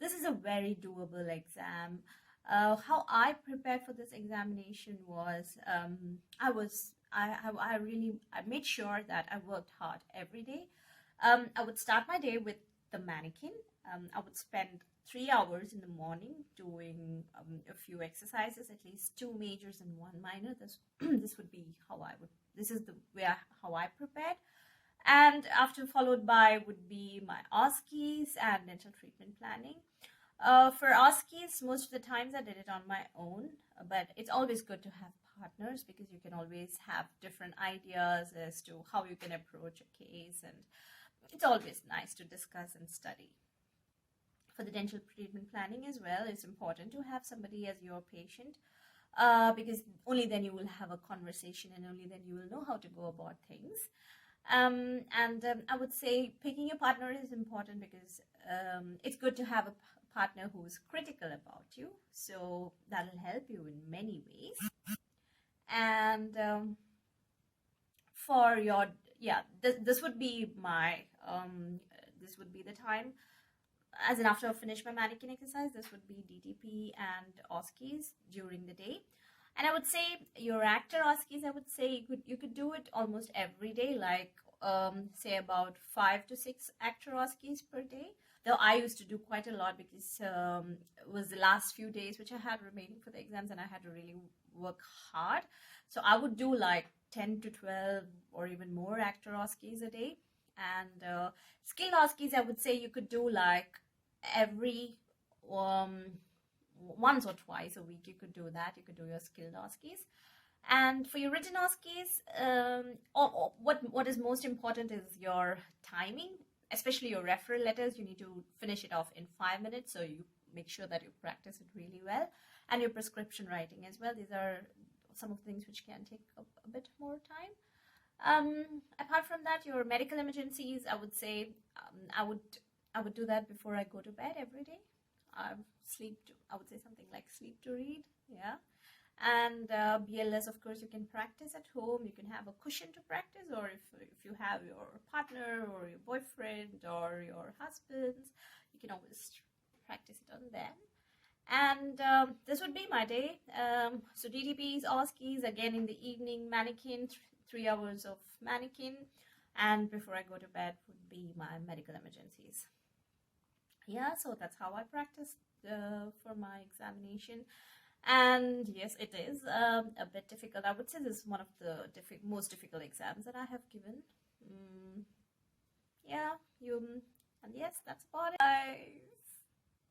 this is a very doable exam. How I prepared for this examination was, I made sure that I worked hard every day. I would start my day with the mannequin. I would spend 3 hours in the morning doing a few exercises, at least two majors and one minor. This would be how I would. This is the way how I prepared. And after followed by would be my OSCEs and dental treatment planning. For OSCEs, most of the times I did it on my own, but it's always good to have partners because you can always have different ideas as to how you can approach a case, and it's always nice to discuss and study. For the dental treatment planning as well, it's important to have somebody as your patient, because only then you will have a conversation and only then you will know how to go about things. I would say picking a partner is important because it's good to have a partner who is critical about you, so that'll help you in many ways. And for your this would be my this would be the time, as in after I finish my mannequin exercise, this would be DTP and OSCEs during the day. And I would say your actor OSCEs, I would say you could do it almost every day, like say about 5 to 6 actor OSCEs per day. Though I used to do quite a lot because it was the last few days which I had remaining for the exams and I had to really work hard. So I would do like 10 to 12 or even more actor OSCEs a day. And skill OSCEs, I would say you could do like every once or twice a week. You could do that. You could do your skilled OSCEs. And for your written OSCEs, what is most important is your timing, especially your referral letters. You need to finish it off in 5 minutes, so you make sure that you practice it really well. And your prescription writing as well. These are some of the things which can take a bit more time. Apart from that, your medical emergencies, I would say I would do that before I go to bed every day. I would say something like sleep to read, yeah. And BLS, of course, you can practice at home. You can have a cushion to practice, or if you have your partner or your boyfriend or your husband, you can always practice it on them. And this would be my day. So DTPs, OSCEs, again in the evening, mannequin, 3 hours of mannequin, and before I go to bed would be my medical emergencies. Yeah, so that's how I practiced for my examination. And yes, it is a bit difficult. I would say this is one of the most difficult exams that I have given. Yeah, and yes, that's about it. Bye.